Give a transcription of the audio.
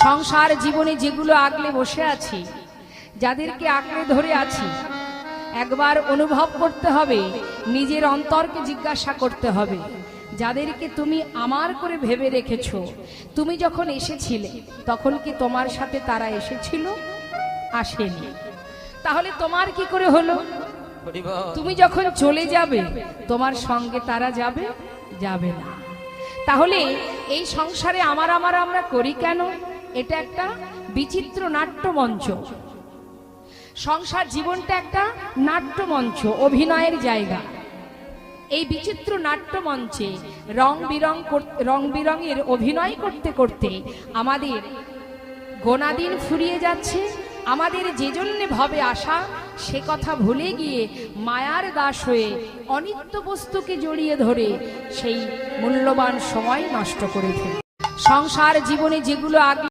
সংসার জীবনে যেগুলো আগলে বসে আছি, যাদেরকে আঁকড়ে ধরে আছি, একবার অনুভব করতে হবে, নিজের অন্তরকে জিজ্ঞাসা করতে হবে, যাদেরকে তুমি আমার করে ভেবে রেখেছো, তুমি যখন এসেছিলে তখন কি তোমার সাথে তারা এসেছিল? আসেনি। তাহলে তোমার কি করে হলো? তুমি যখন চলে যাবে তোমার সঙ্গে তারা যাবে? যাবে না। তাহলে এই সংসারে আমরা করি কেন? এটা একটা বিচিত্র নাট্যমঞ্চ। সংসার জীবনটা একটা নাট্যমঞ্চ, অভিনয়ের জায়গা। এই বিচিত্র নাট্যমঞ্চে রং বিরঙের অভিনয় করতে করতে আমাদের গোনাদিন ফুরিয়ে যাচ্ছে। আমাদের যে জন্য ভবে আসা সে কথা ভুলে গিয়ে মায়ার দাস হয়ে অনিত্য বস্তুকে জড়িয়ে ধরে সেই মূল্যবান সময় নষ্ট করে ফেলি। সংসার জীবনে যেগুলো আগে